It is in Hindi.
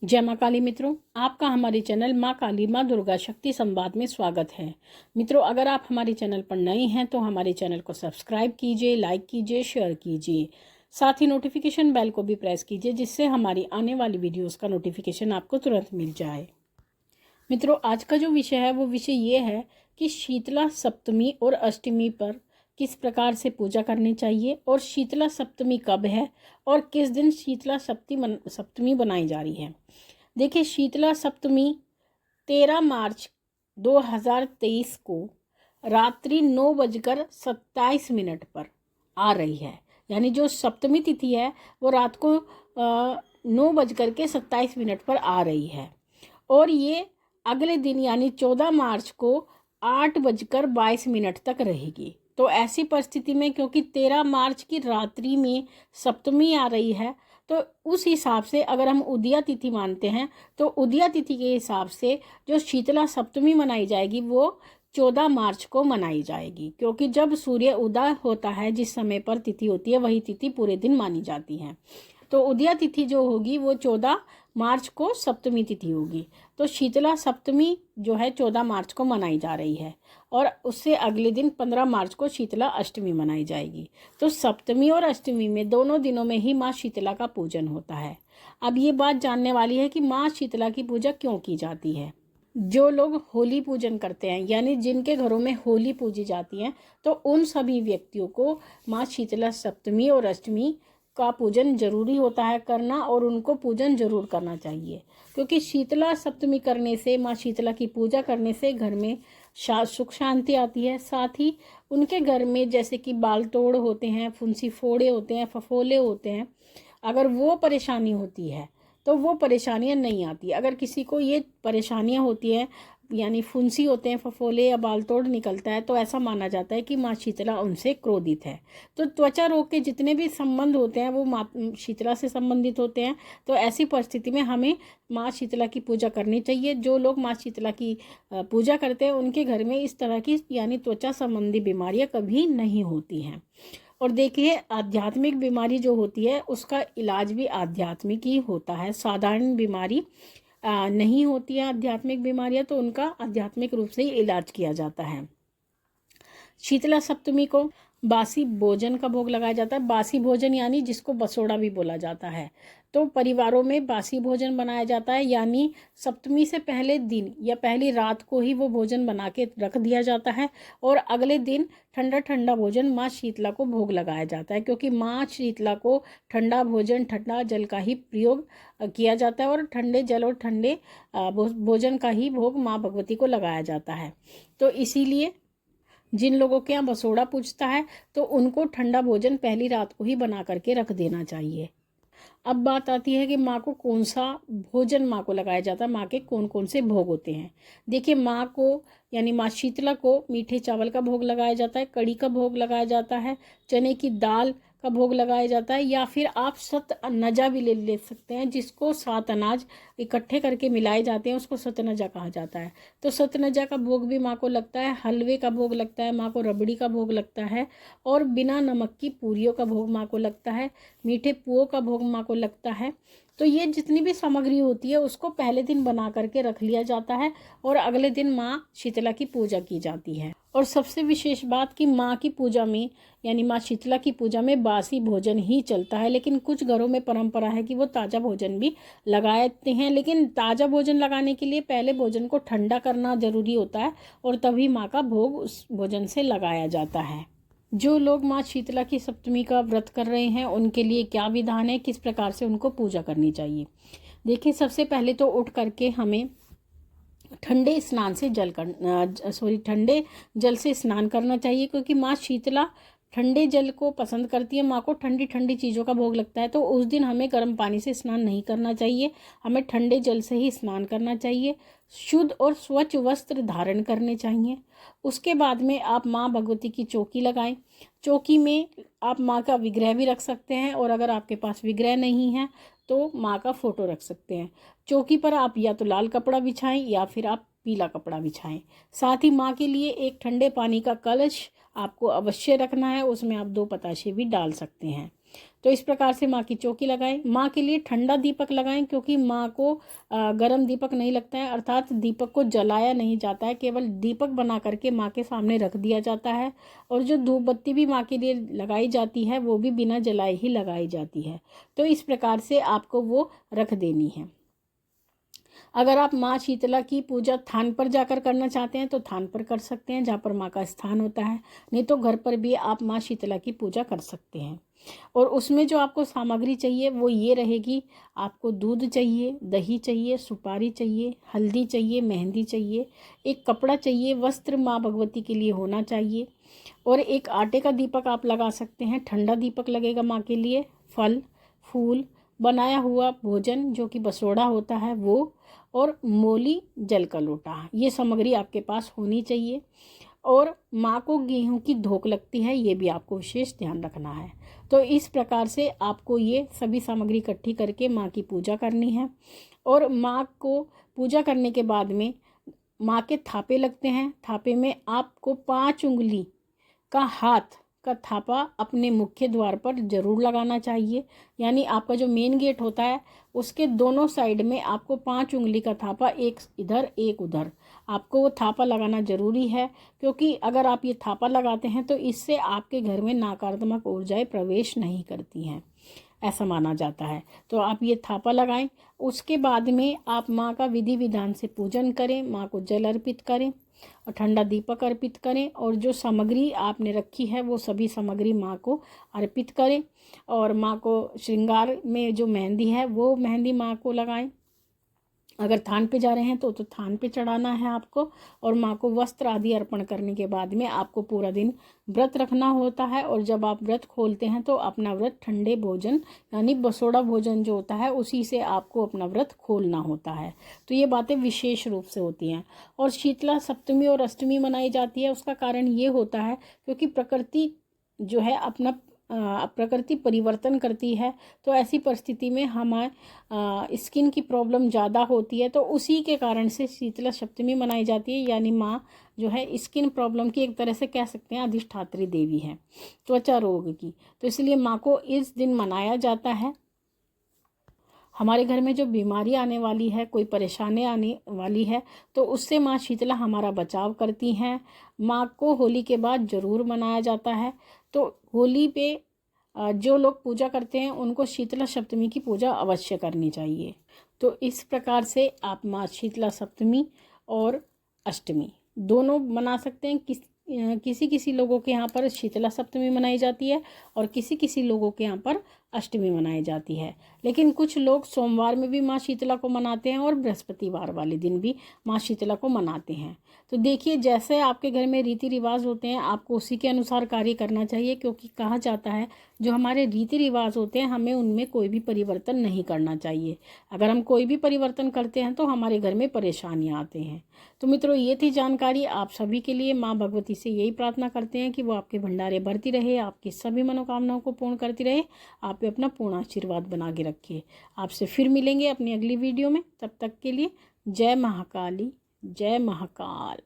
जय माँ काली। मित्रों, आपका हमारे चैनल माँ काली माँ दुर्गा शक्ति संवाद में स्वागत है। मित्रों, अगर आप हमारे चैनल पर नए हैं तो हमारे चैनल को सब्सक्राइब कीजिए, लाइक कीजिए, शेयर कीजिए। साथ ही नोटिफिकेशन बेल को भी प्रेस कीजिए, जिससे हमारी आने वाली वीडियोस का नोटिफिकेशन आपको तुरंत मिल जाए। मित्रों, आज का जो विषय है वो विषय ये है कि शीतला सप्तमी और अष्टमी पर किस प्रकार से पूजा करनी चाहिए और शीतला सप्तमी कब है और किस दिन शीतला सप्तमी बनाई जा रही है। देखिए, शीतला सप्तमी 13 मार्च 2023 को रात्रि 9:27 पर आ रही है। यानी जो सप्तमी तिथि है वो रात को 9:27 पर आ रही है और ये अगले दिन यानी 14 मार्च को 8:22 तक रहेगी। तो ऐसी परिस्थिति में क्योंकि 13 मार्च की रात्रि में सप्तमी आ रही है, तो उस हिसाब से अगर हम उदया तिथि मानते हैं तो उदया तिथि के हिसाब से जो शीतला सप्तमी मनाई जाएगी वो 14 मार्च को मनाई जाएगी, क्योंकि जब सूर्य उदय होता है जिस समय पर तिथि होती है वही तिथि पूरे दिन मानी जाती है। तो उदया तिथि जो होगी वो 14 मार्च को सप्तमी तिथि होगी। तो शीतला सप्तमी जो है 14 मार्च को मनाई जा रही है और उससे अगले दिन 15 मार्च को शीतला अष्टमी मनाई जाएगी। तो सप्तमी और अष्टमी में दोनों दिनों में ही माँ शीतला का पूजन होता है। अब ये बात जानने वाली है कि माँ शीतला की पूजा क्यों की जाती है। जो लोग होली पूजन करते हैं, यानी जिनके घरों में होली पूजी जाती है, तो उन सभी व्यक्तियों को माँ शीतला सप्तमी और अष्टमी का पूजन जरूरी होता है करना, और उनको पूजन जरूर करना चाहिए, क्योंकि शीतला सप्तमी करने से, माँ शीतला की पूजा करने से घर में सुख शांति आती है। साथ ही उनके घर में जैसे कि बाल तोड़ होते हैं, फुंसी फोड़े होते हैं, फफोले होते हैं, अगर वो परेशानी होती है तो वो परेशानियां नहीं आती। अगर किसी को ये परेशानियां होती हैं, यानी फुंसी होते हैं, फफोले या बाल तोड़ निकलता है, तो ऐसा माना जाता है कि माँ शीतला उनसे क्रोधित है। तो त्वचा रोग के जितने भी संबंध होते हैं वो माँ शीतला से संबंधित होते हैं। तो ऐसी परिस्थिति में हमें माँ शीतला की पूजा करनी चाहिए। जो लोग माँ शीतला की पूजा करते हैं उनके घर में इस तरह की यानी त्वचा संबंधी बीमारियां कभी नहीं होती हैं। और देखिए, आध्यात्मिक बीमारी जो होती है उसका इलाज भी आध्यात्मिक ही होता है। साधारण बीमारी नहीं होती है आध्यात्मिक बीमारियां, तो उनका आध्यात्मिक रूप से ही इलाज किया जाता है। शीतला सप्तमी को बासी भोजन का भोग लगाया जाता है। बासी भोजन यानी जिसको बसोड़ा भी बोला जाता है। तो परिवारों में बासी भोजन बनाया जाता है, यानी सप्तमी से पहले दिन या पहली रात को ही वो भोजन बना के रख दिया जाता है और अगले दिन ठंडा ठंडा भोजन माँ शीतला को भोग लगाया जाता है, क्योंकि माँ शीतला को ठंडा भोजन, ठंडा जल का ही प्रयोग किया जाता है और ठंडे जल और ठंडे भोजन का ही भोग माँ भगवती को लगाया जाता है। तो इसीलिए जिन लोगों के यहाँ बसोड़ा पूजता है तो उनको ठंडा भोजन पहली रात को ही बना करके रख देना चाहिए। अब बात आती है कि माँ को कौन सा भोजन माँ को लगाया जाता है, माँ के कौन कौन से भोग होते हैं। देखिए, माँ को यानी माँ शीतला को मीठे चावल का भोग लगाया जाता है, कड़ी का भोग लगाया जाता है, चने की दाल का भोग लगाया जाता है, या फिर आप सतनजा भी ले सकते हैं, जिसको 7 अनाज इकट्ठे करके मिलाए जाते हैं, उसको सतनजा कहा जाता है। तो सतनजा का भोग भी माँ को लगता है, हलवे का भोग लगता है माँ को, रबड़ी का भोग लगता है, और बिना नमक की पूरियों का भोग माँ को लगता है, मीठे पुओं का भोग माँ को लगता है। तो ये जितनी भी सामग्री होती है उसको पहले दिन बना करके रख लिया जाता है और अगले दिन माँ शीतला की पूजा की जाती है। और सबसे विशेष बात कि माँ की पूजा में यानी माँ शीतला की पूजा में बासी भोजन ही चलता है, लेकिन कुछ घरों में परंपरा है कि वो ताज़ा भोजन भी लगाते हैं। लेकिन ताज़ा भोजन लगाने के लिए पहले भोजन को ठंडा करना जरूरी होता है और तभी माँ का भोग उस भोजन से लगाया जाता है। जो लोग माँ शीतला की सप्तमी का व्रत कर रहे हैं उनके लिए क्या विधान है, किस प्रकार से उनको पूजा करनी चाहिए। देखिए, सबसे पहले तो उठ करके हमें ठंडे जल से स्नान करना चाहिए, क्योंकि माँ शीतला ठंडे जल को पसंद करती है। माँ को ठंडी ठंडी चीज़ों का भोग लगता है, तो उस दिन हमें गर्म पानी से स्नान नहीं करना चाहिए, हमें ठंडे जल से ही स्नान करना चाहिए। शुद्ध और स्वच्छ वस्त्र धारण करने चाहिए। उसके बाद में आप माँ भगवती की चौकी लगाएं। चौकी में आप माँ का विग्रह भी रख सकते हैं, और अगर आपके पास विग्रह नहीं है तो माँ का फोटो रख सकते हैं। चौकी पर आप या तो लाल कपड़ा बिछाएं या फिर आप पीला कपड़ा बिछाएं। साथ ही माँ के लिए एक ठंडे पानी का कलश आपको अवश्य रखना है, उसमें आप 2 बताशे भी डाल सकते हैं। तो इस प्रकार से माँ की चौकी लगाएं। माँ के लिए ठंडा दीपक लगाएं, क्योंकि माँ को गर्म दीपक नहीं लगता है, अर्थात दीपक को जलाया नहीं जाता है, केवल दीपक बना करके माँ के सामने रख दिया जाता है। और जो धूप बत्ती भी माँ के लिए लगाई जाती है वो भी बिना जलाए ही लगाई जाती है। तो इस प्रकार से आपको वो रख देनी है। अगर आप माँ शीतला की पूजा थान पर जाकर करना चाहते हैं तो थान पर कर सकते हैं, जहाँ पर माँ का स्थान होता है। नहीं तो घर पर भी आप माँ शीतला की पूजा कर सकते हैं। और उसमें जो आपको सामग्री चाहिए वो ये रहेगी, आपको दूध चाहिए, दही चाहिए, सुपारी चाहिए, हल्दी चाहिए, मेहंदी चाहिए, एक कपड़ा चाहिए, वस्त्र माँ भगवती के लिए होना चाहिए, और एक आटे का दीपक आप लगा सकते हैं, ठंडा दीपक लगेगा माँ के लिए, फल फूल, बनाया हुआ भोजन जो कि बसोड़ा होता है वो, और मोली जल का लोटा, ये सामग्री आपके पास होनी चाहिए। और माँ को गेहूं की धोक लगती है, ये भी आपको विशेष ध्यान रखना है। तो इस प्रकार से आपको ये सभी सामग्री इकट्ठी करके माँ की पूजा करनी है। और माँ को पूजा करने के बाद में माँ के थापे लगते हैं। थापे में आपको 5 उंगली का हाथ का थापा अपने मुख्य द्वार पर जरूर लगाना चाहिए। यानी आपका जो मेन गेट होता है उसके दोनों साइड में आपको 5 उंगली का थापा, एक इधर एक उधर, आपको वो थापा लगाना जरूरी है। क्योंकि अगर आप ये थापा लगाते हैं तो इससे आपके घर में नकारात्मक ऊर्जाएं प्रवेश नहीं करती हैं, ऐसा माना जाता है। तो आप ये थापा लगाएं। उसके बाद में आप माँ का विधि विधान से पूजन करें, माँ को जल अर्पित करें और ठंडा दीपक अर्पित करें। और जो सामग्री आपने रखी है वो सभी सामग्री माँ को अर्पित करें। और माँ को श्रृंगार में जो मेहंदी है वो मेहंदी माँ को लगाएं। अगर थान पे जा रहे हैं तो थान पे चढ़ाना है आपको। और माँ को वस्त्र आदि अर्पण करने के बाद में आपको पूरा दिन व्रत रखना होता है। और जब आप व्रत खोलते हैं तो अपना व्रत ठंडे भोजन यानी बसोड़ा भोजन जो होता है उसी से आपको अपना व्रत खोलना होता है। तो ये बातें विशेष रूप से होती हैं। और शीतला सप्तमी और अष्टमी मनाई जाती है, उसका कारण ये होता है क्योंकि प्रकृति जो है अपना प्रकृति परिवर्तन करती है। तो ऐसी परिस्थिति में हमारे स्किन की प्रॉब्लम ज़्यादा होती है, तो उसी के कारण से शीतला सप्तमी मनाई जाती है। यानी माँ जो है स्किन प्रॉब्लम की एक तरह से कह सकते हैं अधिष्ठात्री देवी है, त्वचा रोग की। तो इसलिए माँ को इस दिन मनाया जाता है। हमारे घर में जो बीमारी आने वाली है, कोई परेशानी आने वाली है, तो उससे माँ शीतला हमारा बचाव करती हैं। माँ को होली के बाद जरूर मनाया जाता है। तो होली पे जो लोग पूजा करते हैं उनको शीतला सप्तमी की पूजा अवश्य करनी चाहिए। तो इस प्रकार से आप माँ शीतला सप्तमी और अष्टमी दोनों मना सकते हैं। किसी किसी लोगों के यहाँ पर शीतला सप्तमी मनाई जाती है और किसी किसी लोगों के यहाँ पर अष्टमी मनाई जाती है। लेकिन कुछ लोग सोमवार में भी माँ शीतला को मनाते हैं और बृहस्पतिवार वाले दिन भी माँ शीतला को मनाते हैं। तो देखिए, जैसे आपके घर में रीति रिवाज होते हैं आपको उसी के अनुसार कार्य करना चाहिए। क्योंकि कहा जाता है जो हमारे रीति रिवाज होते हैं हमें उनमें कोई भी परिवर्तन नहीं करना चाहिए। अगर हम कोई भी परिवर्तन करते हैं तो हमारे घर में परेशानियाँ आते हैं। तो मित्रों, ये थी जानकारी आप सभी के लिए। माँ भगवती से यही प्रार्थना करते हैं कि वो आपके भंडारे भरती रहे, आपकी सभी मनोकामनाओं को पूर्ण करती रहे, आप पे अपना पूर्ण आशीर्वाद बना के रखिए। आपसे फिर मिलेंगे अपनी अगली वीडियो में। तब तक के लिए जय महाकाली, जय महाकाल।